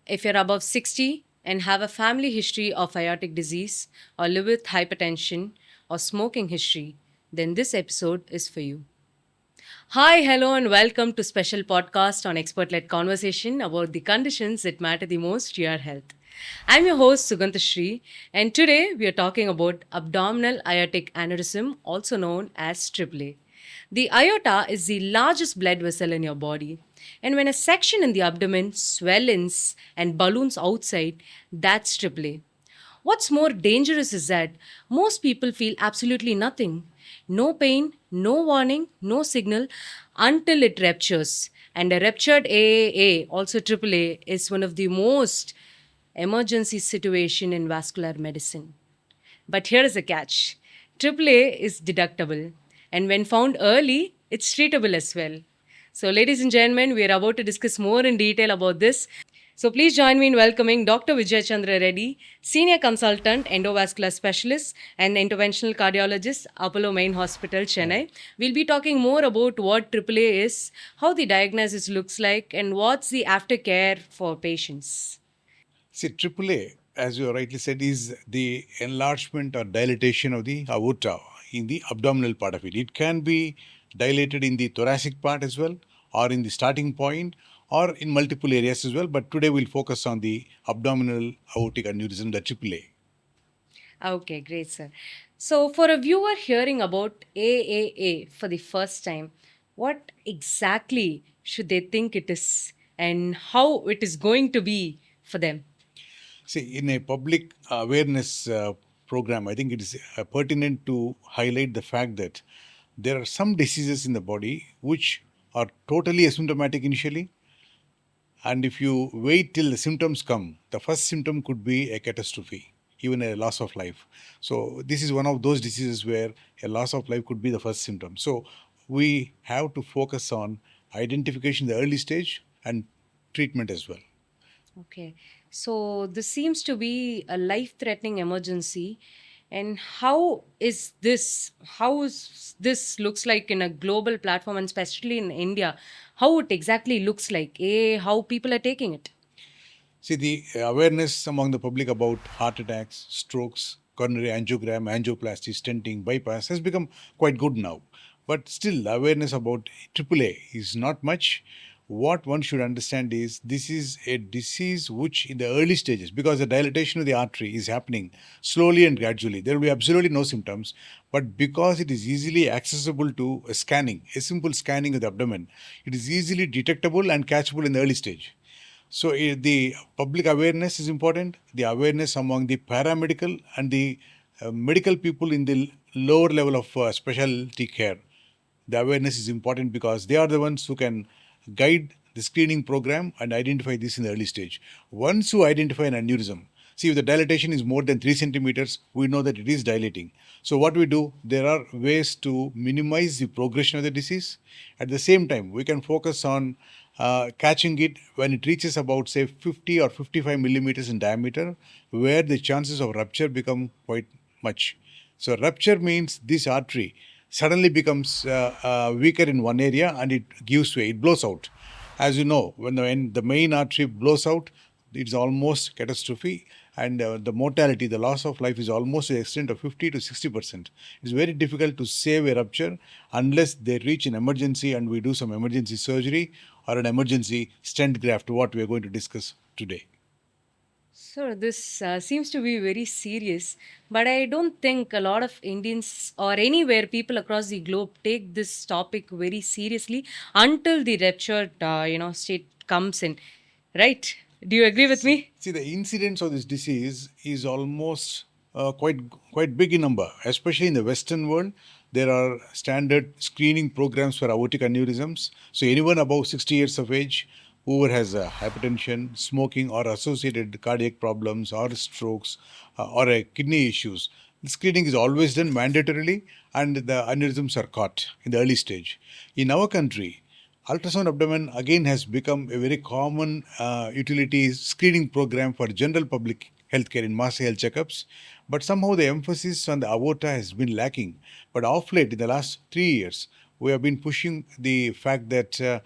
If you're above 60 and have a family history of aortic disease or live with hypertension or smoking history, then this episode is for you. Hi, hello, and welcome to special podcast on expert-led conversation about the conditions that matter the most to your health. I'm your host Sugantha Shri, and today we are talking about abdominal aortic aneurysm, also known as AAA. The aorta is the largest blood vessel in your body, and when a section in the abdomen swells and balloons outside, that's AAA. What's more dangerous is that most people feel absolutely nothing. No pain, no warning, no signal until it ruptures. And a ruptured AAA, also AAA, is one of the most emergency situation in vascular medicine. But here is a catch. AAA is deductible, and when found early, it's treatable as well. So, ladies and gentlemen, we are about to discuss more in detail about this. So, please join me in welcoming Dr. Vijayachandra Reddy, Senior Consultant, Endovascular Specialist, and Interventional Cardiologist, Apollo Main Hospital, Chennai. We'll be talking more about what AAA is, how the diagnosis looks like, and what's the aftercare for patients. See, AAA, as you rightly said, is the enlargement or dilatation of the aorta in the abdominal part of it. It can be dilated in the thoracic part as well, or in the starting point, or in multiple areas as well. But today we'll focus on the abdominal aortic aneurysm, the AAA. Okay, great, sir. So, for a viewer hearing about AAA for the first time, what exactly should they think it is and how it is going to be for them? See, in a public awareness program, I think it is pertinent to highlight the fact that there are some diseases in the body which are totally asymptomatic initially. And if you wait till the symptoms come, the first symptom could be a catastrophe, even a loss of life. So, this is one of those diseases where a loss of life could be the first symptom. So, we have to focus on identification in the early stage and treatment as well. Okay, so this seems to be a life threatening emergency. And how is this? How is this looks like in a global platform and especially in India? How it exactly looks like? How people are taking it? See, the awareness among the public about heart attacks, strokes, coronary angiogram, angioplasty, stenting, bypass has become quite good now. But still, the awareness about AAA is not much. What one should understand is this is a disease which, in the early stages, because the dilatation of the artery is happening slowly and gradually, there will be absolutely no symptoms. But because it is easily accessible to a scanning, a simple scanning of the abdomen, it is easily detectable and catchable in the early stage. So the public awareness is important. The awareness among the paramedical and the medical people in the lower level of specialty care. The awareness is important because they are the ones who can guide the screening program and identify this in the early stage. Once you identify an aneurysm, see if the dilatation is more than 3 centimeters, we know that it is dilating. So what we do, there are ways to minimize the progression of the disease. At the same time, we can focus on catching it when it reaches about say 50 or 55 millimeters in diameter, where the chances of rupture become quite much. So rupture means this artery suddenly becomes weaker in one area and it gives way, it blows out. As you know, when the main artery blows out, it's almost catastrophe, and the mortality, the loss of life is almost to the extent of 50 to 60%. It's very difficult to save a rupture unless they reach an emergency and we do some emergency surgery or an emergency stent graft, what we are going to discuss today. So this seems to be very serious, but I don't think a lot of Indians or anywhere people across the globe take this topic very seriously until the ruptured, state comes in. Right? Do you agree with me? See, the incidence of this disease is almost quite big in number, especially in the Western world. There are standard screening programs for aortic aneurysms. So anyone above 60 years of age, whoever has hypertension, smoking, or associated cardiac problems, or strokes, or kidney issues, the screening is always done mandatorily, and the aneurysms are caught in the early stage. In our country, ultrasound abdomen again has become a very common utility screening program for general public healthcare in mass health checkups. But somehow the emphasis on the aorta has been lacking. But of late, in the last 3 years, we have been pushing the fact that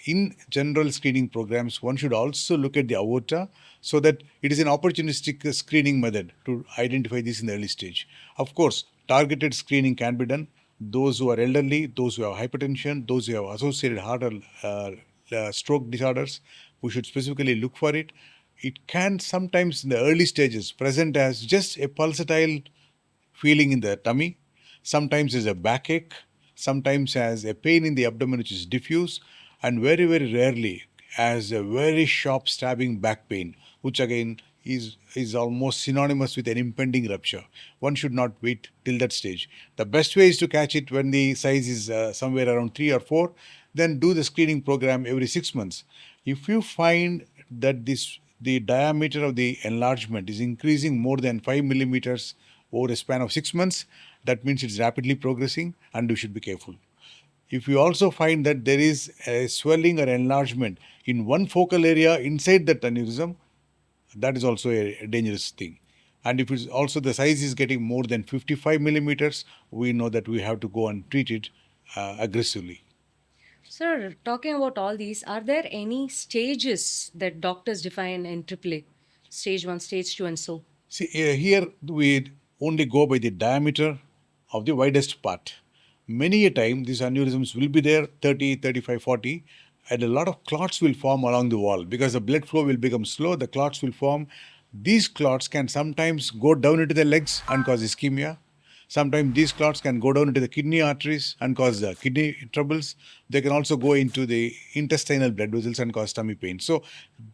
in general screening programs, one should also look at the aorta so that it is an opportunistic screening method to identify this in the early stage. Of course, targeted screening can be done. Those who are elderly, those who have hypertension, those who have associated heart or stroke disorders, we should specifically look for it. It can sometimes in the early stages present as just a pulsatile feeling in the tummy, sometimes as a backache, sometimes as a pain in the abdomen which is diffuse, and very, very rarely as a very sharp stabbing back pain, which again is almost synonymous with an impending rupture. One should not wait till that stage. The best way is to catch it when the size is somewhere around 3 or 4, then do the screening program every 6 months. If you find that the diameter of the enlargement is increasing more than 5 millimeters over a span of 6 months, that means it's rapidly progressing and you should be careful. If you also find that there is a swelling or enlargement in one focal area inside that aneurysm, that is also a dangerous thing. And if it's also the size is getting more than 55 millimeters, we know that we have to go and treat it aggressively. Sir, talking about all these, are there any stages that doctors define in AAA? Stage 1, stage 2, and so? See, here we only go by the diameter of the widest part. Many a time, these aneurysms will be there 30, 35, 40, and a lot of clots will form along the wall because the blood flow will become slow, the clots will form. These clots can sometimes go down into the legs and cause ischemia. Sometimes these clots can go down into the kidney arteries and cause kidney troubles. They can also go into the intestinal blood vessels and cause tummy pain. So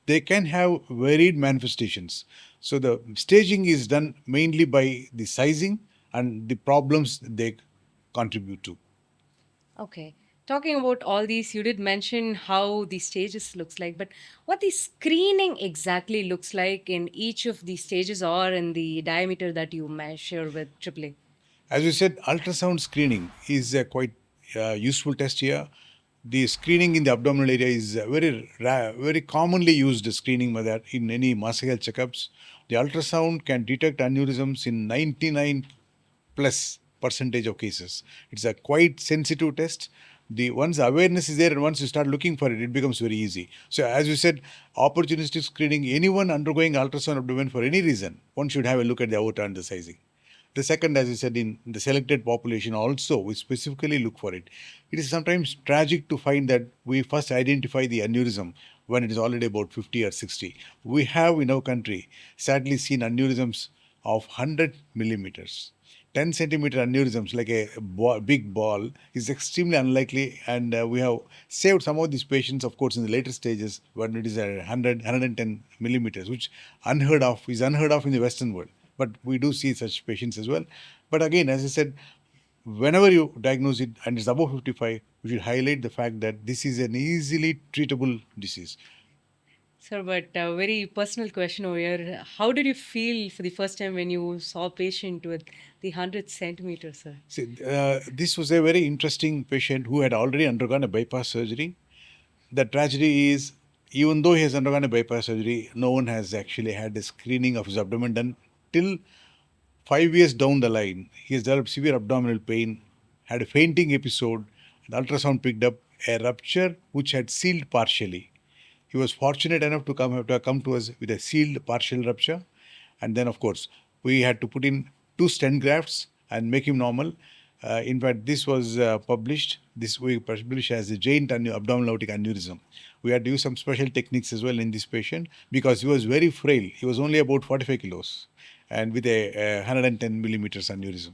they can have varied manifestations. So the staging is done mainly by the sizing and the problems they contribute to. Okay. Talking about all these, you did mention how the stages looks like, but what the screening exactly looks like in each of the stages or in the diameter that you measure with AAA? As we said, ultrasound screening is a quite useful test here. The screening in the abdominal area is very commonly used screening method in any muscle health checkups. The ultrasound can detect aneurysms in 99 plus percentage of cases. It's a quite sensitive test. The once awareness is there and once you start looking for it, it becomes very easy. So as you said, opportunistic screening, anyone undergoing ultrasound abdomen for any reason, one should have a look at the aorta and the sizing. The second, as I said, in the selected population also, we specifically look for it. It is sometimes tragic to find that we first identify the aneurysm when it is already about 50 or 60. We have in our country sadly seen aneurysms of 100 millimeters. 10 centimeter aneurysms, like a big ball, is extremely unlikely. And we have saved some of these patients, of course, in the later stages when it is a 110 millimeters, which is unheard of in the Western world. But we do see such patients as well. But again, as I said, whenever you diagnose it and it's above 55, we should highlight the fact that this is an easily treatable disease. Sir, but a very personal question over here. How did you feel for the first time when you saw a patient with the 100 centimeters, sir? See, this was a very interesting patient who had already undergone a bypass surgery. The tragedy is, even though he has undergone a bypass surgery, no one has actually had a screening of his abdomen done till 5 years down the line. He has developed severe abdominal pain, had a fainting episode, and ultrasound picked up a rupture which had sealed partially. He was fortunate enough to come to us with a sealed partial rupture, and then of course we had to put in two stent grafts and make him normal. In fact, this was published. This we published as a giant abdominal aortic aneurysm. We had to use some special techniques as well in this patient because he was very frail. He was only about 45 kilos, and with a 110 millimeters aneurysm.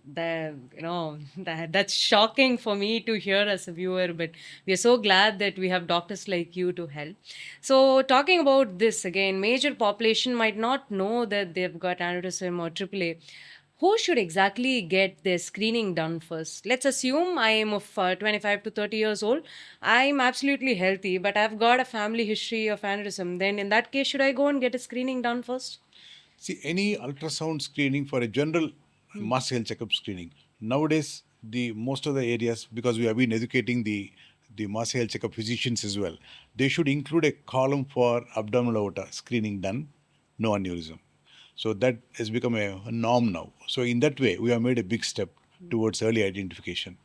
That's shocking for me to hear as a viewer, but we are so glad that we have doctors like you to help. So talking about this again, major population might not know that they've got aneurysm or AAA. Who should exactly get their screening done first? Let's assume I am of 25 to 30 years old. I'm absolutely healthy, but I've got a family history of aneurysm. Then in that case, should I go and get a screening done first? See, any ultrasound screening for a general mass health checkup screening nowadays, the most of the areas, because we have been educating the mass health checkup physicians as well, they should include a column for abdominal aorta screening done, no aneurysm. So that has become a norm now. So in that way, we have made a big step towards early identification.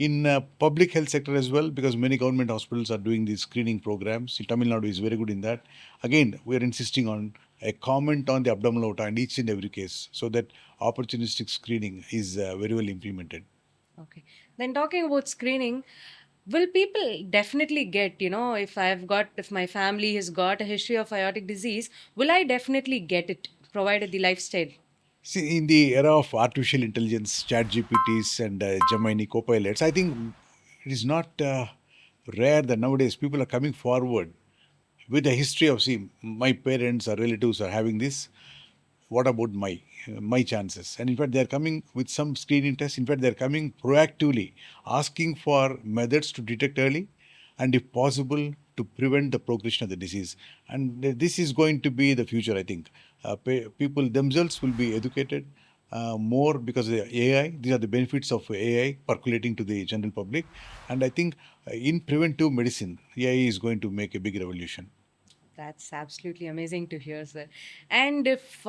in public health sector as well, because many government hospitals are doing these screening programs. In Tamil Nadu is very good in that. Again, we are insisting on a comment on the abdominal aorta in each and every case, so that opportunistic screening is very well implemented. Okay. Then talking about screening, will people definitely get, if my family has got a history of aortic disease, will I definitely get it provided the lifestyle? See, in the era of artificial intelligence, chat GPTs and Gemini copilots, I think it is not rare that nowadays people are coming forward with a history of, see, my parents or relatives are having this. What about my chances? And in fact, they are coming with some screening tests. In fact, they are coming proactively, asking for methods to detect early, and if possible, to prevent the progression of the disease. And this is going to be the future, I think. People themselves will be educated more because of the AI. These are the benefits of AI percolating to the general public. And I think in preventive medicine, AI is going to make a big revolution. That's absolutely amazing to hear, sir. And if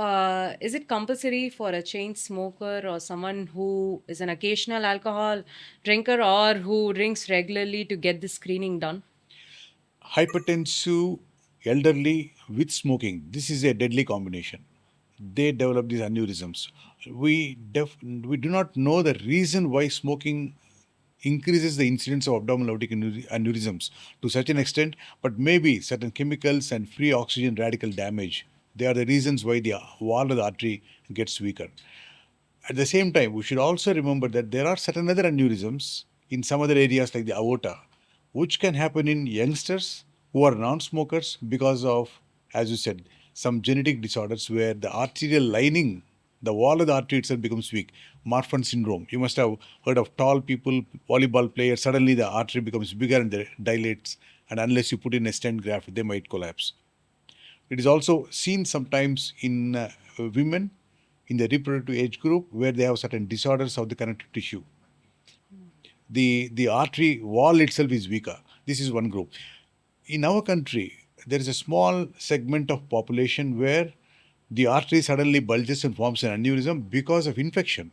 is it compulsory for a chain smoker or someone who is an occasional alcohol drinker or who drinks regularly to get the screening done? Hypertensive, elderly with smoking. This is a deadly combination. They develop these aneurysms. We do not know the reason why smoking increases the incidence of abdominal aortic aneurysms to such an extent, but maybe certain chemicals and free oxygen radical damage. They are the reasons why the wall of the artery gets weaker. At the same time, we should also remember that there are certain other aneurysms in some other areas like the aorta, which can happen in youngsters who are non smokers because of, as you said, some genetic disorders where the arterial lining, the wall of the artery itself becomes weak. Marfan syndrome. You must have heard of tall people, volleyball players, suddenly the artery becomes bigger and dilates, and unless you put in a stent graft, they might collapse. It is also seen sometimes in women in the reproductive age group where they have certain disorders of the connective tissue. The artery wall itself is weaker. This is one group. In our country, there is a small segment of population where the artery suddenly bulges and forms an aneurysm because of infection.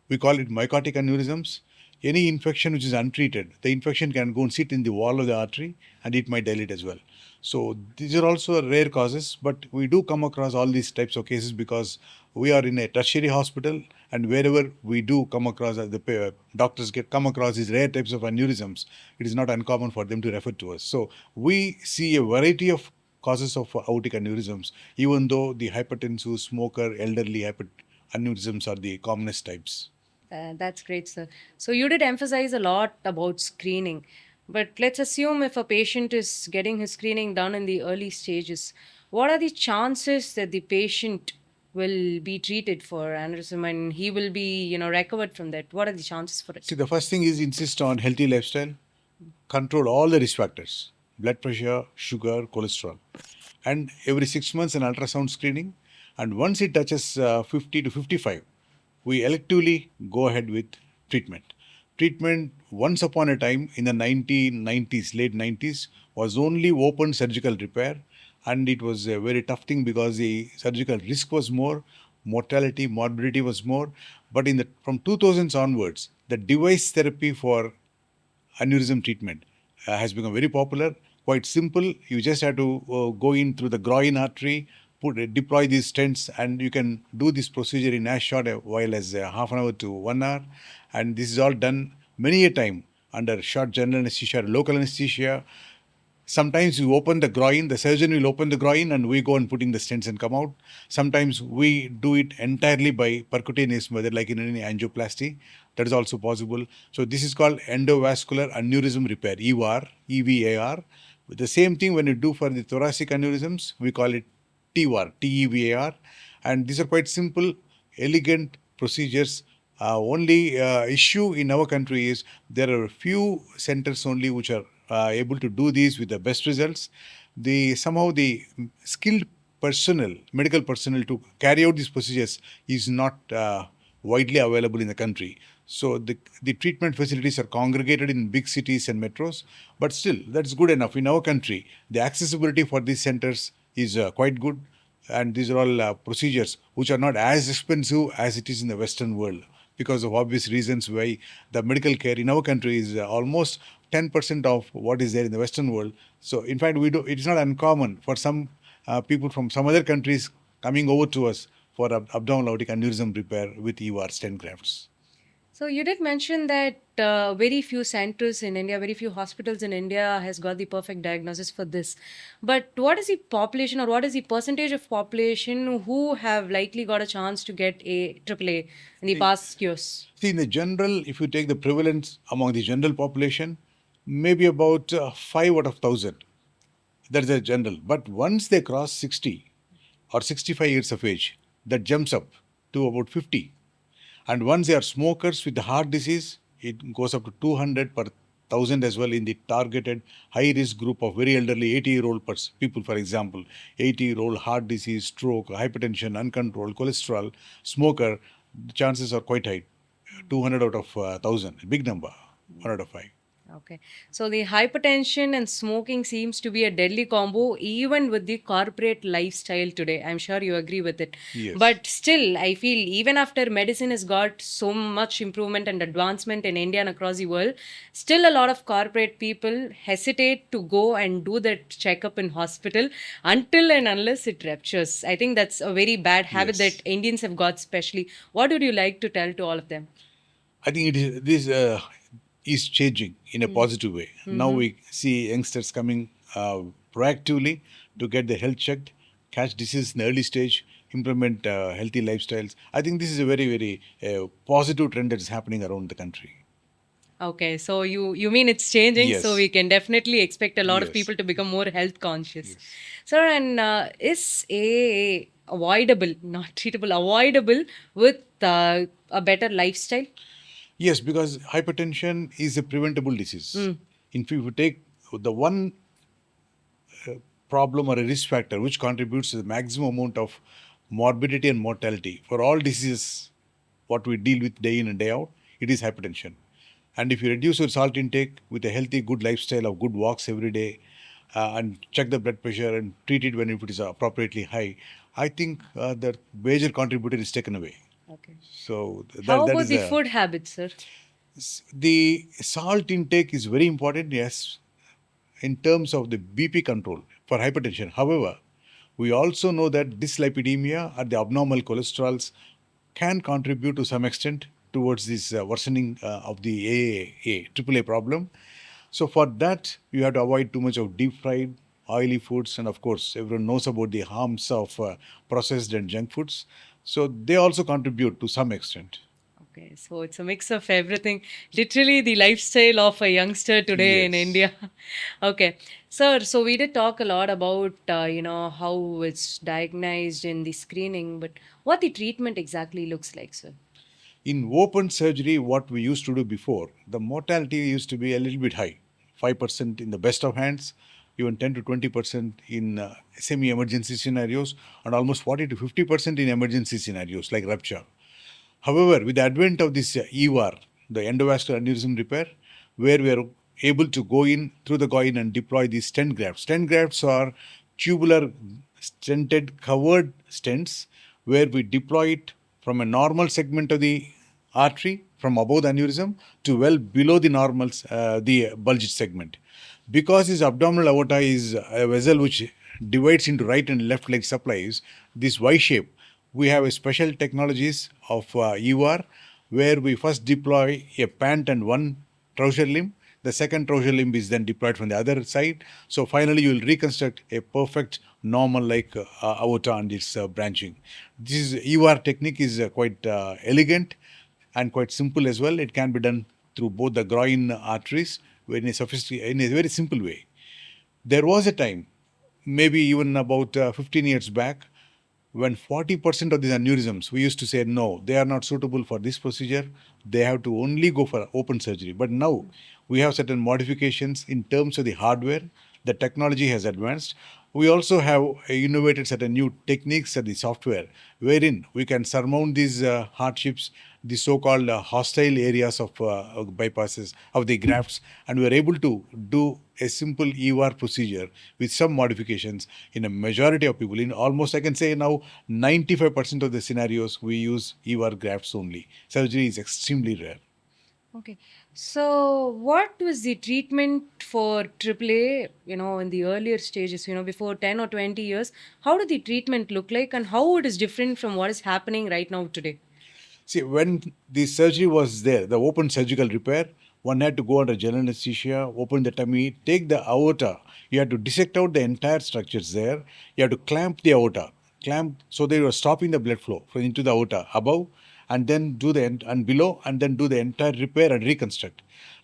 We call it mycotic aneurysms. Any infection which is untreated, the infection can go and sit in the wall of the artery and it might dilate as well. So these are also rare causes, but we do come across all these types of cases because we are in a tertiary hospital, and wherever we do come across, the doctors get come across these rare types of aneurysms, it is not uncommon for them to refer to us. So we see a variety of causes of aortic aneurysms, even though the hypertensive, smoker, elderly aneurysms are the commonest types. That's great, sir. So you did emphasize a lot about screening, but let's assume if a patient is getting his screening done in the early stages, what are the chances that the patient will be treated for aneurysm and he will be, recovered from that? What are the chances for it? See, the first thing is insist on healthy lifestyle, control all the risk factors, blood pressure, sugar, cholesterol, and every 6 months an ultrasound screening. And once it touches 50 to 55, we electively go ahead with treatment. Treatment, once upon a time in the 1990s, late 90s, was only open surgical repair, and it was a very tough thing because the surgical risk was more, mortality, morbidity was more. But in the from 2000s onwards, the device therapy for aneurysm treatment has become very popular. Quite simple. You just have to go in through the groin artery, deploy these stents, and you can do this procedure in as short a while as half an hour to 1 hour. And this is all done many a time under short general anesthesia, local anesthesia. Sometimes you open the groin, the surgeon will open the groin and we go and putting the stents and come out. Sometimes we do it entirely by percutaneous method, like in any angioplasty. That is also possible. So this is called endovascular aneurysm repair, EVAR, EVAR. The same thing when you do for the thoracic aneurysms, we call it TVAR, TEVAR. And these are quite simple, elegant procedures. Only issue in our country is there are a few centers only which are able to do these with the best results. Somehow the skilled personnel, medical personnel to carry out these procedures is not widely available in the country. So the treatment facilities are congregated in big cities and metros, but still that's good enough. In our country, the accessibility for these centers is quite good, and these are all procedures which are not as expensive as it is in the Western world. because of obvious reasons why the medical care in our country is almost 10% of what is there in the Western world. So, in fact, it is not uncommon for some people from some other countries coming over to us for abdominal aortic aneurysm repair with EVAR stent grafts. So you did mention that very few centers in India, very few hospitals in India has got the perfect diagnosis for this. But what is the population or what is the percentage of population who have likely got a chance to get a AAA in the See, past years? See, in the general, if you take the prevalence among the general population, maybe about 5 out of 1,000. That's the general. But once they cross 60 or 65 years of age, that jumps up to about 50. And once they are smokers with the heart disease, it goes up to 200 per thousand as well in the targeted high risk group of very elderly 80-year-old people, for example, 80-year-old heart disease, stroke, hypertension, uncontrolled cholesterol, smoker, the chances are quite high. 200 out of 1,000, a big number, 1 out of 5. Okay. So the hypertension and smoking seems to be a deadly combo, even with the corporate lifestyle today. I'm sure you agree with it. Yes. But still, I feel even after medicine has got so much improvement and advancement in India and across the world, still a lot of corporate people hesitate to go and do that checkup in hospital until and unless it ruptures. I think that's a very bad habit that Yes. Indians have got, especially. What would you like to tell to all of them? I think this is changing in a positive way. Now Mm-hmm. we see youngsters coming proactively to get their health checked, catch disease in the early stage, implement healthy lifestyles. I think this is a very, very positive trend that is happening around the country. Okay, so you mean it's changing, so Yes. we can definitely expect a lot of Yes. people to become more health conscious. Yes. Sir, and is AAA avoidable, not treatable, avoidable with a better lifestyle? Yes, because hypertension is a preventable disease. Mm. If you take the one problem or a risk factor which contributes to the maximum amount of morbidity and mortality for all diseases what we deal with day in and day out, it is hypertension. And if you reduce your salt intake with a healthy, good lifestyle of good walks every day, and check the blood pressure and treat it when it is appropriately high, I think the major contributor is taken away. Okay. So How that about is the food habits, sir? the salt intake is very important. Yes, in terms of the BP control for hypertension. However, we also know that dyslipidemia or the abnormal cholesterols can contribute to some extent towards this worsening of the AAA problem. So for that, you have to avoid too much of deep fried, oily foods, and of course, everyone knows about the harms of processed and junk foods. So they also contribute to some extent. Okay, so it's a mix of everything. Literally, the lifestyle of a youngster today in Yes. India. Okay, sir. So we did talk a lot about how it's diagnosed in the screening, but what the treatment exactly looks like, sir. In open surgery, what we used to do before, the mortality used to be a little bit high, 5% in the best of hands, even 10 to 20% in semi emergency scenarios, and almost 40 to 50% in emergency scenarios like rupture. However, with the advent of this EVAR, the endovascular aneurysm repair, where we are able to go in through the groin and deploy these stent grafts. Stent grafts are tubular stented covered stents where we deploy it from a normal segment of the artery from above the aneurysm to well below the normal, the bulged segment. Because his abdominal aorta is a vessel which divides into right and left leg supplies, this Y shape, we have a special technologies of EUR where we first deploy a pant and one trouser limb. The second trouser limb is then deployed from the other side. So finally, you will reconstruct a perfect normal like aorta and its branching. This EUR technique is quite elegant and quite simple as well. It can be done through both the groin arteries in a very simple way. There was a time, maybe even about 15 years back, when 40% of these aneurysms, we used to say, no, they are not suitable for this procedure. They have to only go for open surgery. But now we have certain modifications in terms of the hardware. The technology has advanced. We also have innovated certain new techniques and the software wherein we can surmount these hardships the so-called hostile areas of bypasses of the grafts, and we are able to do a simple EVAR procedure with some modifications in a majority of people. In almost, I can say now, 95% of the scenarios we use EVAR grafts only. Surgery is extremely rare. Okay. So, what was the treatment for AAA, in the earlier stages, before 10 or 20 years? How did the treatment look like and how it is different from what is happening right now today? See, when the surgery was there, the open surgical repair, one had to go under general anesthesia, open the tummy, take the aorta. You had to dissect out the entire structures there. You had to clamp the aorta, clamp so they were stopping the blood flow from into the aorta above, and then do the and below, and then do the entire repair and reconstruct.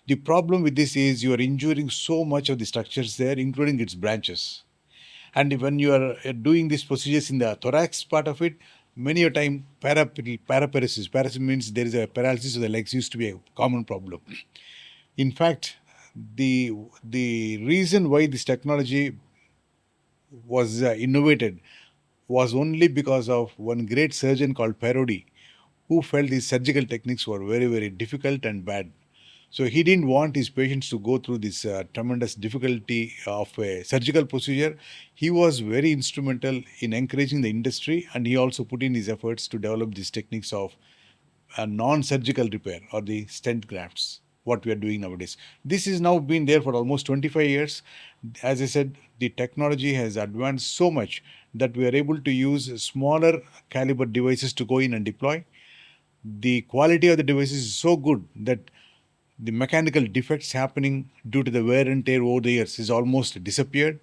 The problem with this is you are injuring so much of the structures there, including its branches. And when you are doing these procedures in the thorax part of it, many a time paraparesis. Paralysis means there is a paralysis of the legs used to be a common problem. In fact, the reason why this technology was innovated was only because of one great surgeon called Parodi, who felt his surgical techniques were very, very difficult and bad. So he didn't want his patients to go through this tremendous difficulty of a surgical procedure. He was very instrumental in encouraging the industry, and he also put in his efforts to develop these techniques of a non-surgical repair or the stent grafts, what we are doing nowadays. This has now been there for almost 25 years. As I said, the technology has advanced so much that we are able to use smaller caliber devices to go in and deploy. The quality of the devices is so good that the mechanical defects happening due to the wear and tear over the years is almost disappeared.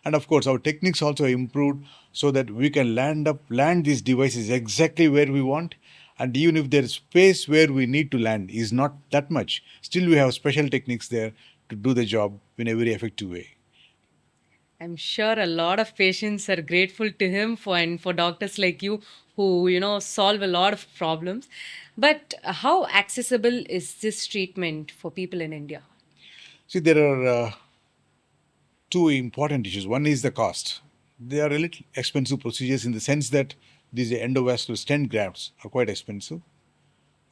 And of course, our techniques also improved so that we can land these devices exactly where we want. And even if their space where we need to land is not that much, still we have special techniques there to do the job in a very effective way. I'm sure a lot of patients are grateful to him for doctors like you who solve a lot of problems. But how accessible is this treatment for people in India? See, there are two important issues. One is the cost. They are a little expensive procedures in the sense that these endovascular stent grafts are quite expensive.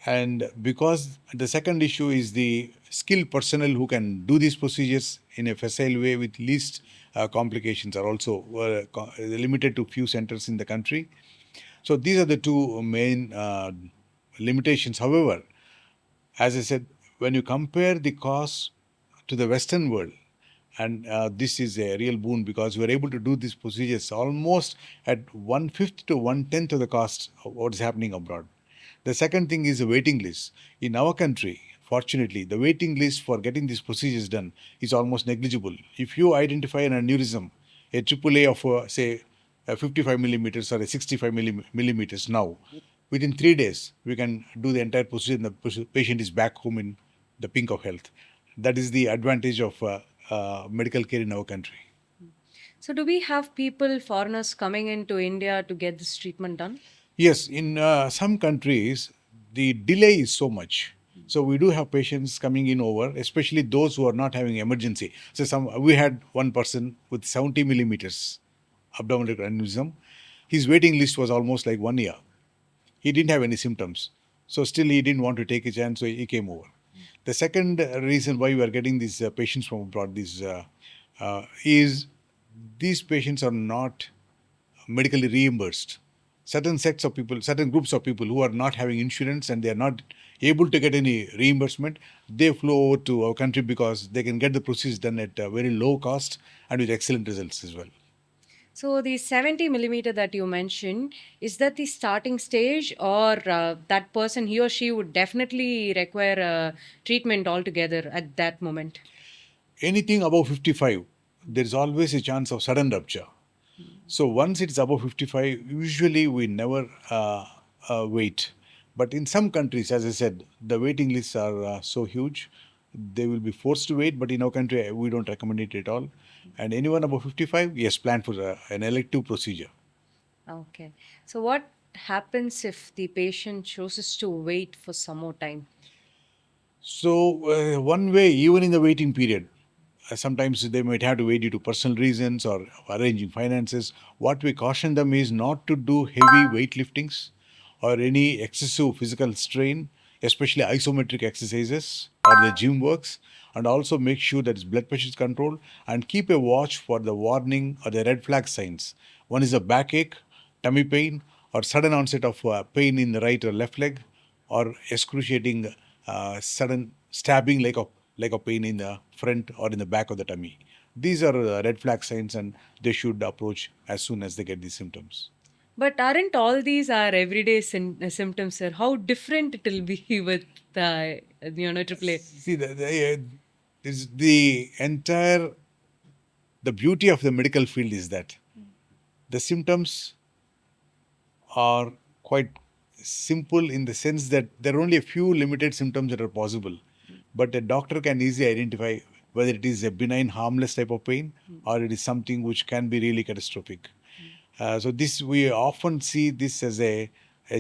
And because the second issue is the skilled personnel who can do these procedures in a facile way with least complications are also limited to few centers in the country. So these are the two main limitations. However, as I said, when you compare the cost to the Western world, and this is a real boon because we are able to do these procedures almost at one fifth to one tenth of the cost of what is happening abroad. The second thing is the waiting list. In our country, fortunately, the waiting list for getting these procedures done is almost negligible. If you identify an aneurysm, a AAA of, say, a 55 millimeters or a 65 millimeters now, within 3 days, we can do the entire procedure and the patient is back home in the pink of health. That is the advantage of medical care in our country. So, do we have people, foreigners coming into India to get this treatment done? Yes, in some countries, the delay is so much. So we do have patients coming in over, especially those who are not having emergency. So we had one person with 70 millimeters abdominal aneurysm. His waiting list was almost like 1 year. He didn't have any symptoms. So still he didn't want to take a chance, so he came over. The second reason why we are getting these patients from abroad is these patients are not medically reimbursed. Certain sets of people, certain groups of people who are not having insurance and they are not able to get any reimbursement, they flow over to our country because they can get the procedures done at a very low cost and with excellent results as well. So, the 70 millimeter that you mentioned, is that the starting stage, or that person, he or she, would definitely require treatment altogether at that moment? Anything above 55, there is always a chance of sudden rupture. So once it's above 55, usually we never wait. But in some countries, as I said, the waiting lists are so huge, they will be forced to wait. But in our country, we don't recommend it at all. And anyone above 55, yes, plan for an elective procedure. Okay. So, what happens if the patient chooses to wait for some more time? So one way, even in the waiting period, sometimes they might have to wait due to personal reasons or arranging finances. What we caution them is not to do heavy weightliftings or any excessive physical strain, especially isometric exercises or the gym works, and also make sure that his blood pressure is controlled and keep a watch for the warning or the red flag signs. One is a backache, tummy pain, or sudden onset of pain in the right or left leg, or excruciating sudden stabbing like a pain in the front or in the back of the tummy. These are red flag signs, and they should approach as soon as they get these symptoms. But aren't all these our everyday symptoms, sir? How different it will be with AAA? See, is the entire the beauty of the medical field is that the symptoms are quite simple in the sense that there are only a few limited symptoms that are possible. But a doctor can easily identify whether it is a benign, harmless type of pain or it is something which can be really catastrophic. So this we often see this as a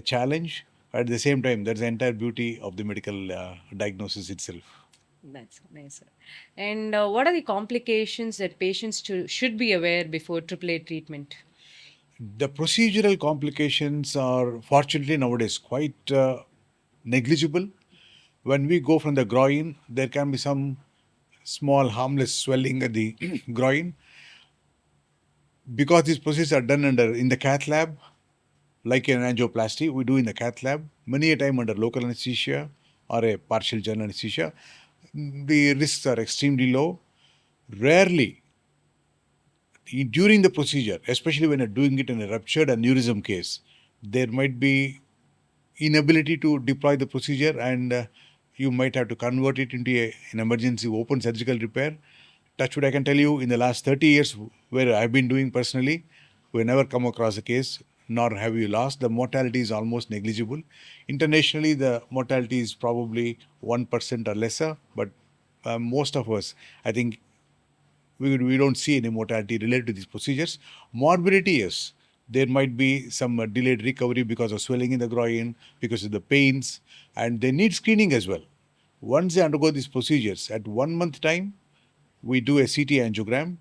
challenge. At the same time, that's the entire beauty of the medical diagnosis itself. That's nice, sir. And what are the complications that patients should be aware before AAA treatment? The procedural complications are fortunately nowadays quite negligible. When we go from the groin, there can be some small harmless swelling at the groin. Because these procedures are done in the cath lab, like an angioplasty, we do in the cath lab, many a time under local anesthesia or a partial general anesthesia. The risks are extremely low. Rarely, during the procedure, especially when you're doing it in a ruptured aneurysm case, there might be inability to deploy the procedure, and you might have to convert it into an emergency open surgical repair. Touch wood, I can tell you, in the last 30 years where I've been doing personally, we never come across a case, nor have we lost. The mortality is almost negligible. Internationally, the mortality is probably 1% or lesser, but most of us, I think, we don't see any mortality related to these procedures. Morbidity, yes. There might be some delayed recovery because of swelling in the groin, because of the pains, and they need screening as well. Once they undergo these procedures, at 1 month time, we do a CT angiogram.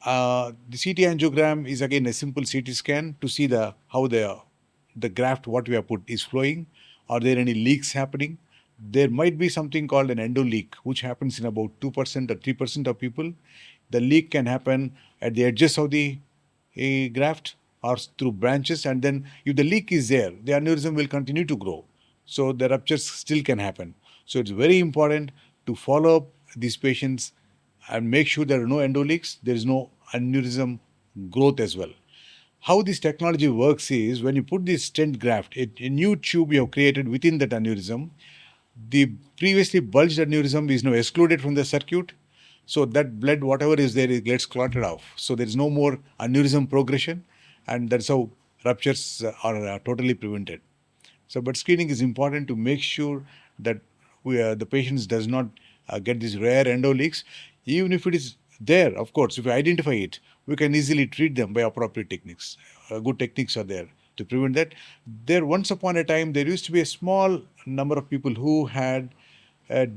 The CT angiogram is again a simple CT scan to see how the graft what we have put is flowing. Are there any leaks happening? There might be something called an endo leak, which happens in about 2% or 3% of people. The leak can happen at the edges of the graft or through branches, and then if the leak is there, the aneurysm will continue to grow. So the ruptures still can happen. So it's very important to follow up these patients and make sure there are no endo leaks, there is no aneurysm growth as well. How this technology works is when you put this stent graft, a new tube you have created within that aneurysm, the previously bulged aneurysm is now excluded from the circuit. So that blood, whatever is there, it gets clotted off. So there is no more aneurysm progression, and that's how ruptures are totally prevented. So, but screening is important to make sure that the patients does not get these rare endo leaks. Even if it is there, of course, if we identify it, we can easily treat them by appropriate techniques. Good techniques are there to prevent that. There, once upon a time, there used to be a small number of people who had a,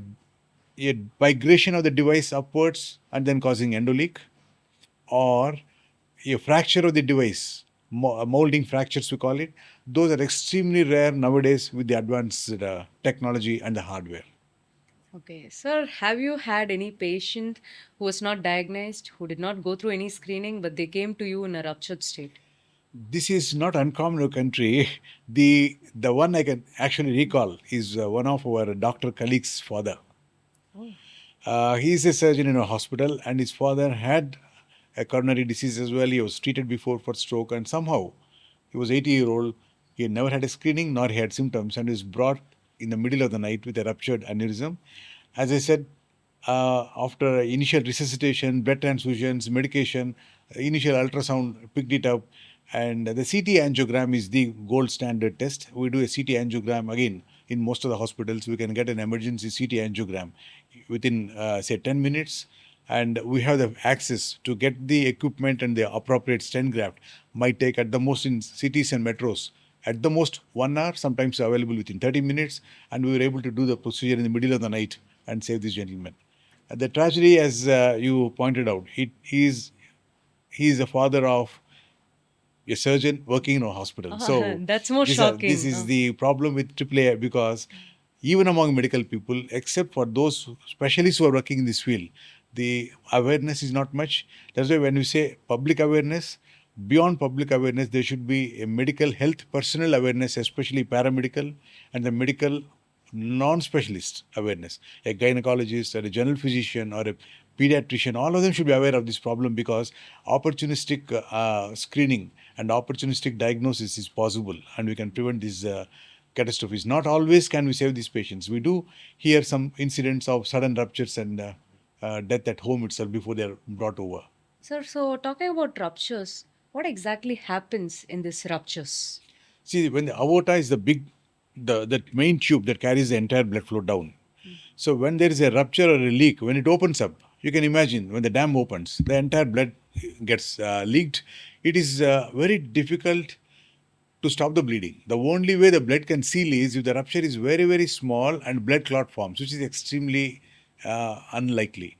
a migration of the device upwards and then causing endo leak, or a fracture of the device, molding fractures we call it. Those are extremely rare nowadays with the advanced technology and the hardware. Okay, sir, have you had any patient who was not diagnosed, who did not go through any screening, but they came to you in a ruptured state? This is not uncommon in our country. The one I can actually recall is one of our doctor colleagues' father. Oh. He is a surgeon in a hospital, and his father had a coronary disease as well. He was treated before for stroke, and somehow he was 80-year-old. He had never had a screening, nor he had symptoms, and he was brought in the middle of the night with a ruptured aneurysm. As I said, after initial resuscitation, blood transfusions, medication, initial ultrasound picked it up, and the CT angiogram is the gold standard test. We do a CT angiogram again in most of the hospitals. We can get an emergency CT angiogram within say 10 minutes, and we have the access to get the equipment and the appropriate stent graft. Might take at the most in cities and metros at the most 1 hour, sometimes available within 30 minutes, and we were able to do the procedure in the middle of the night and save this gentleman. The tragedy, as you pointed out, he is the father of a surgeon working in a hospital. So That's more this shocking. is the problem with AAA, because even among medical people, except for those specialists who are working in this field, the awareness is not much. That's why when we say public awareness, beyond public awareness, there should be a medical health personnel awareness, especially paramedical and the medical non-specialist awareness. A gynecologist or a general physician or a pediatrician, all of them should be aware of this problem, because opportunistic screening and opportunistic diagnosis is possible, and we can prevent these catastrophes. Not always can we save these patients. We do hear some incidents of sudden ruptures and death at home itself before they are brought over. Sir, so talking about ruptures, what exactly happens in these ruptures? See, when the aorta is the main tube that carries the entire blood flow down. So when there is a rupture or a leak, when it opens up, you can imagine when the dam opens, the entire blood gets leaked. It is very difficult to stop the bleeding. The only way the blood can seal is if the rupture is very, very small and blood clot forms, which is extremely unlikely.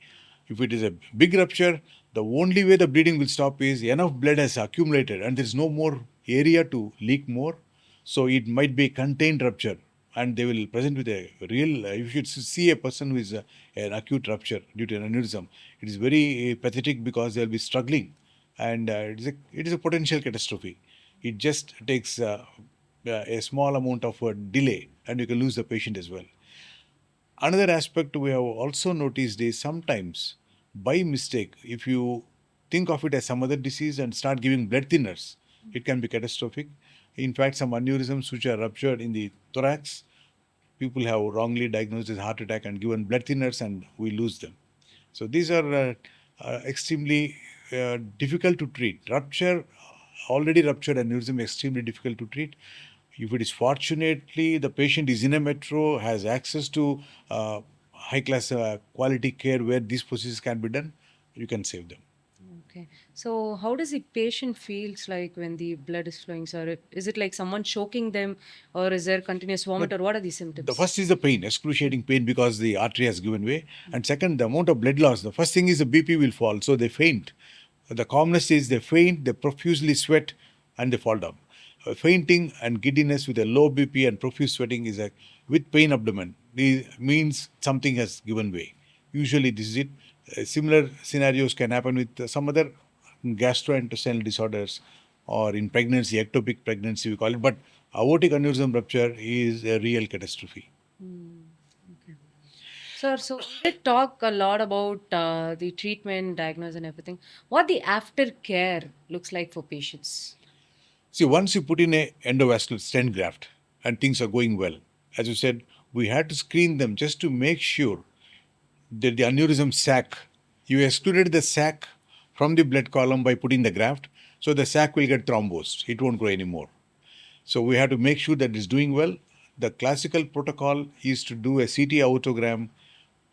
If it is a big rupture, the only way the bleeding will stop is enough blood has accumulated and there is no more area to leak more. So it might be contained rupture, and they will present with a real. You should see a person who is an acute rupture due to an aneurysm. It is very pathetic, because they will be struggling, and it is a potential catastrophe. It just takes a small amount of delay, and you can lose the patient as well. Another aspect we have also noticed is sometimes by mistake, if you think of it as some other disease and start giving blood thinners, it can be catastrophic. In fact, some aneurysms which are ruptured in the thorax, people have wrongly diagnosed as heart attack and given blood thinners, and we lose them. So these are extremely difficult to treat. Already ruptured aneurysm, extremely difficult to treat. If it is fortunately the patient is in a metro, has access to high class quality care where these procedures can be done, you can save them. Okay. So, how does the patient feels like when the blood is flowing, sir? Is it like someone choking them, or is there continuous But vomit, or what are the the symptoms? first is the pain, excruciating pain, because the artery has given way. And second, the amount of blood loss. The first thing is the BP will fall, so they faint. The calmness is they faint, they profusely sweat, and they fall down. Fainting and giddiness with a low BP and profuse sweating is a with pain abdomen. It means something has given way. Usually, this is it. Similar scenarios can happen with some other gastrointestinal disorders, or in pregnancy, ectopic pregnancy, we call it. But aortic aneurysm rupture is a real catastrophe. Sir, so we did talk a lot about the treatment, diagnosis, and everything. What the aftercare looks like for patients? See, once you put in a endovascular stent graft and things are going well, as you said, we had to screen them just to make sure that the aneurysm sac, you excluded the sac from the blood column by putting the graft, so the sac will get thrombosed. It won't grow anymore. So we have to make sure that it's doing well. The classical protocol is to do a CT aortogram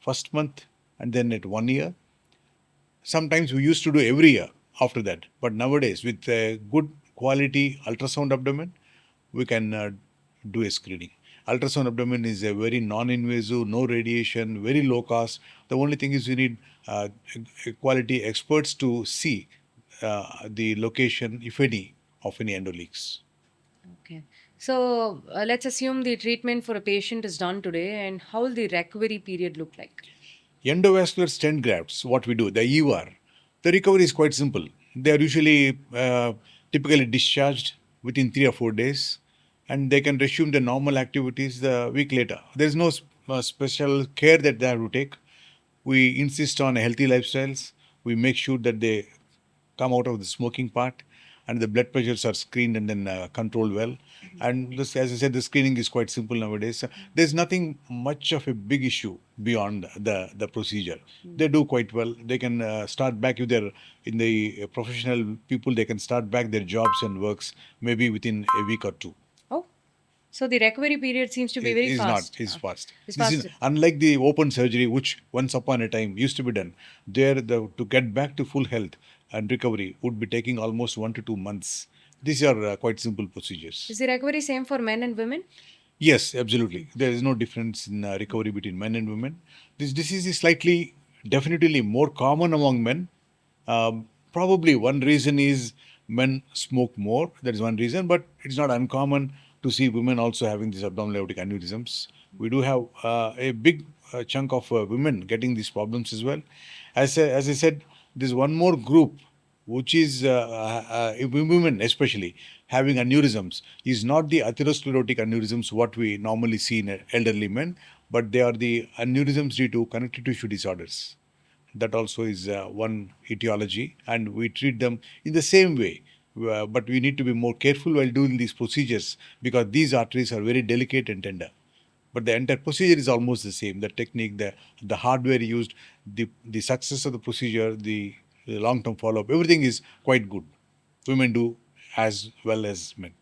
first month and then at 1 year. Sometimes we used to do every year after that, but nowadays with a good quality ultrasound abdomen, we can do a screening. Ultrasound abdomen is a very non-invasive, no radiation, very low cost. The only thing is you need quality experts to see the location, if any, of any endoleaks. Okay. So, let's assume the treatment for a patient is done today, and how will the recovery period look like? Endovascular stent grafts, what we do, the EUR, the recovery is quite simple. They are usually typically discharged within 3 or 4 days, and they can resume their normal activities the week later. There is no special care that they have to take. We insist on healthy lifestyles. We make sure that they come out of the smoking part, and the blood pressures are screened and then controlled well. And this, as I said, the screening is quite simple nowadays. There's nothing much of a big issue beyond the procedure. They do quite well. They can start back if they're in the professional people. They can start back their jobs and works maybe within a week or two. Oh, so the recovery period seems to be very Is not fast. is fast. It's This fast. is unlike the open surgery, which once upon a time used to be done. There, to get back to full health and recovery would be taking almost 1 to 2 months. These are quite simple procedures. Is the recovery same for men and women? Yes, absolutely. There is no difference in recovery between men and women. This disease is definitely more common among men. Probably one reason is Men smoke more. That is one reason, but it's not uncommon to see women also having these abdominal aortic aneurysms. We do have a big chunk of women getting these problems as well. As I said, there's one more group which is women especially having aneurysms is not the atherosclerotic aneurysms what we normally see in elderly men, but they are the aneurysms due to connective tissue disorders. That also is one etiology, and we treat them in the same way. But we need to be more careful while doing these procedures because these arteries are very delicate and tender. But the entire procedure is almost the same. The technique, the hardware used, the success of the procedure, the long term follow up, everything is quite good. Women do as well as men.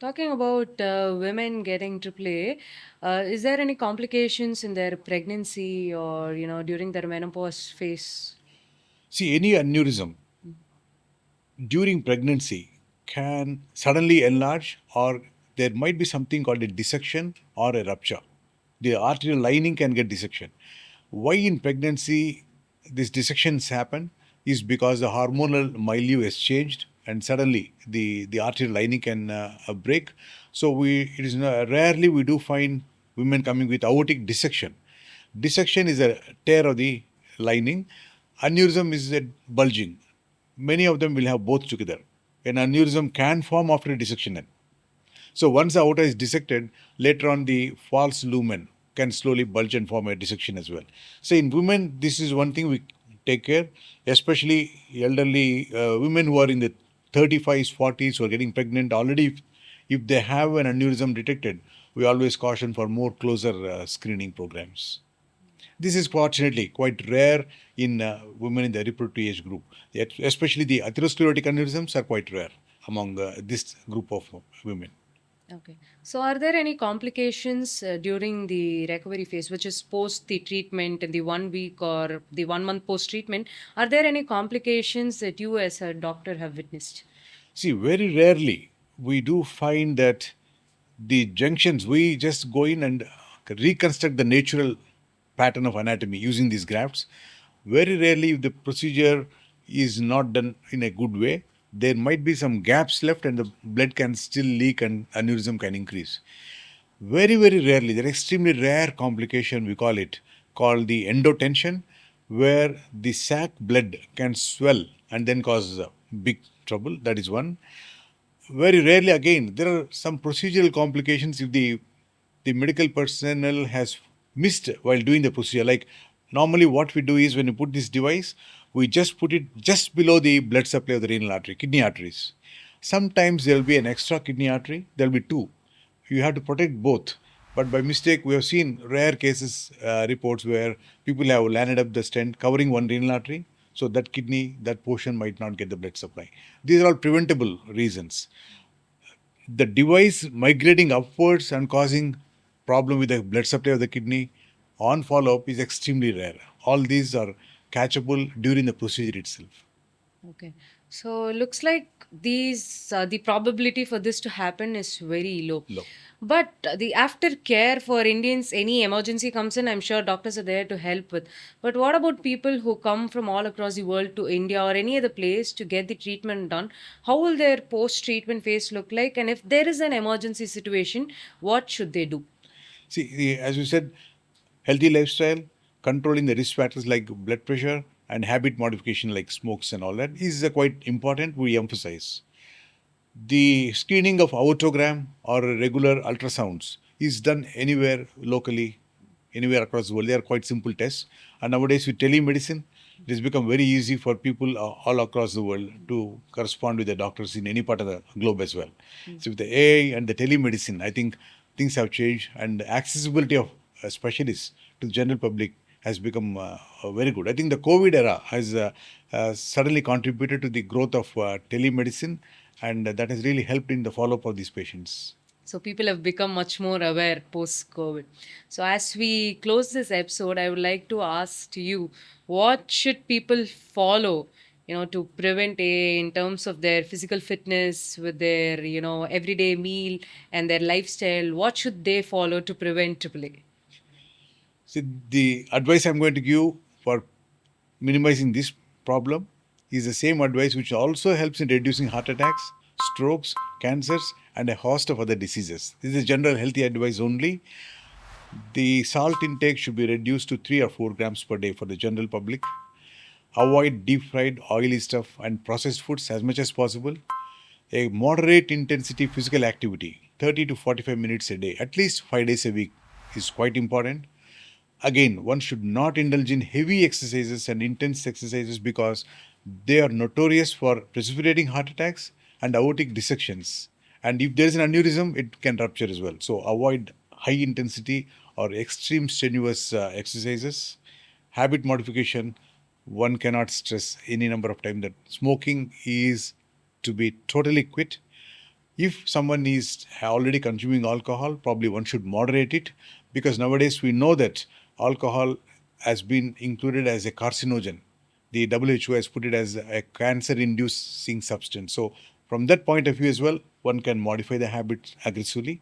Talking about women getting AAA, is there any complications in their pregnancy or during their menopause phase? See, any aneurysm during pregnancy can suddenly enlarge, or there might be something called a dissection or a rupture. The arterial lining can get dissection. Why in pregnancy these dissections happen is because the hormonal milieu has changed and suddenly the arterial lining can break. So it is rarely we do find women coming with aortic dissection. Dissection is a tear of the lining. Aneurysm is a bulging. Many of them will have both together. An aneurysm can form after a dissection. So once the aorta is dissected, later on the false lumen can slowly bulge and form a dissection as well. So in women, this is one thing we take care, especially elderly women who are in the 35s, 40s who are getting pregnant already. If they have an aneurysm detected, we always caution for more closer screening programs. This is fortunately quite rare in women in the reproductive age group. Especially the atherosclerotic aneurysms are quite rare among this group of women. Okay. So, are there any complications during the recovery phase, which is post the treatment in the 1 week or the 1 month post treatment? Are there any complications that you, as a doctor, have witnessed? See, very rarely we do find that the junctions, we just go in and reconstruct the natural pattern of anatomy using these grafts. Very rarely, if the procedure is not done in a good way, there might be some gaps left and the blood can still leak and aneurysm can increase. Very, very rarely, there are extremely rare complication, we call it, called the endotension, where the sac blood can swell and then cause big trouble. That is one. Very rarely, again, there are some procedural complications if the medical personnel has missed while doing the procedure. Like normally, what we do is when you put this device, we just put it just below the blood supply of the renal artery, kidney arteries. Sometimes there will be an extra kidney artery, there will be two. You have to protect both. But by mistake, we have seen rare cases, reports where people have landed up the stent covering one renal artery, so that kidney, that portion might not get the blood supply. These are all preventable reasons. The device migrating upwards and causing problem with the blood supply of the kidney on follow-up is extremely rare. All these are catchable during the procedure itself. Okay. So looks like the probability for this to happen is very low. Low. But the aftercare for Indians, any emergency comes in, I'm sure doctors are there to help with. But what about people who come from all across the world to India or any other place to get the treatment done? How will their post-treatment phase look like? And if there is an emergency situation, what should they do? See, as you said, healthy lifestyle, controlling the risk factors like blood pressure and habit modification like smokes and all that is quite important. We emphasize. The screening of aortogram or regular ultrasounds is done anywhere locally, anywhere across the world. They are quite simple tests. And nowadays with telemedicine, it has become very easy for people all across the world to correspond with the doctors in any part of the globe as well. So with the AI and the telemedicine, I think things have changed and the accessibility of specialists to the general public has become very good. I think the COVID era has suddenly contributed to the growth of telemedicine, and that has really helped in the follow up of these patients. So people have become much more aware post COVID. So as we close this episode, I would like to ask to you, what should people follow, to prevent A in terms of their physical fitness, with their, everyday meal and their lifestyle? What should they follow to prevent AAA? See, the advice I'm going to give for minimizing this problem is the same advice which also helps in reducing heart attacks, strokes, cancers, and a host of other diseases. This is general healthy advice only. The salt intake should be reduced to 3 or 4 grams per day for the general public. Avoid deep fried, oily stuff and processed foods as much as possible. A moderate intensity physical activity, 30 to 45 minutes a day, at least 5 days a week, is quite important. Again, one should not indulge in heavy exercises and intense exercises because they are notorious for precipitating heart attacks and aortic dissections. And if there is an aneurysm, it can rupture as well. So avoid high intensity or extreme strenuous exercises. Habit modification, one cannot stress any number of times that smoking is to be totally quit. If someone is already consuming alcohol, probably one should moderate it, because nowadays we know that alcohol has been included as a carcinogen. The WHO has put it as a cancer inducing substance. So, from that point of view as well, one can modify the habit aggressively.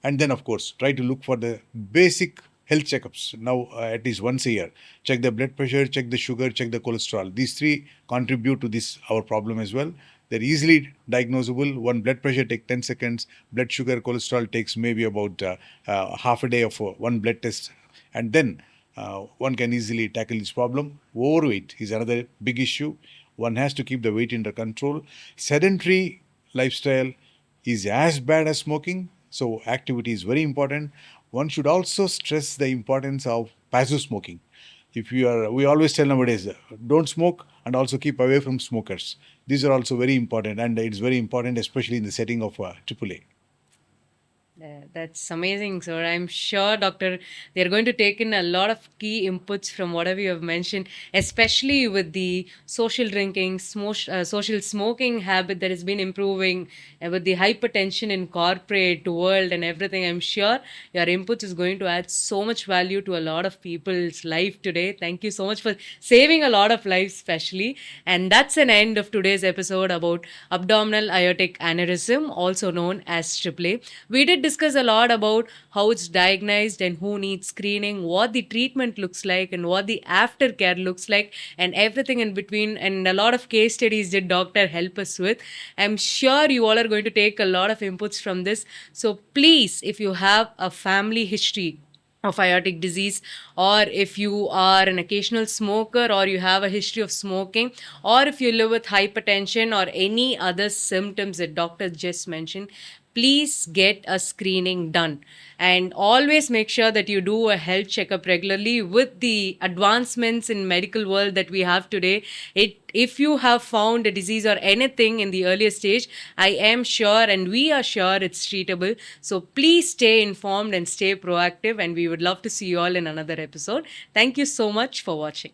And then, of course, try to look for the basic health checkups now, at least once a year. Check the blood pressure, check the sugar, check the cholesterol. These three contribute to this our problem as well. They're easily diagnosable. One, blood pressure takes 10 seconds. Blood sugar, cholesterol takes maybe about half a day of one blood test. And then one can easily tackle this problem. Overweight is another big issue. One has to keep the weight under control. Sedentary lifestyle is as bad as smoking. So activity is very important. One should also stress the importance of passive smoking. If you are, we always tell nowadays, don't smoke and also keep away from smokers. These are also very important, and it's very important, especially in the setting of AAA. That's amazing, sir. I'm sure, Doctor, they're going to take in a lot of key inputs from whatever you have mentioned, especially with the social drinking, social smoking habit that has been improving, with the hypertension in corporate world and everything. I'm sure your inputs is going to add so much value to a lot of people's life today. Thank you so much for saving a lot of lives, especially. And that's an end of today's episode about abdominal aortic aneurysm, also known as AAA. We did discuss a lot about how it's diagnosed and who needs screening, what the treatment looks like, and what the aftercare looks like, and everything in between. And a lot of case studies did doctor help us with. I'm sure you all are going to take a lot of inputs from this. So please, if you have a family history of aortic disease, or if you are an occasional smoker, or you have a history of smoking, or if you live with hypertension or any other symptoms that doctor just mentioned, please get a screening done, and always make sure that you do a health checkup regularly. With the advancements in medical world that we have today, if you have found a disease or anything in the earlier stage, I am sure and we are sure it's treatable. So please stay informed and stay proactive, and we would love to see you all in another episode. Thank you so much for watching.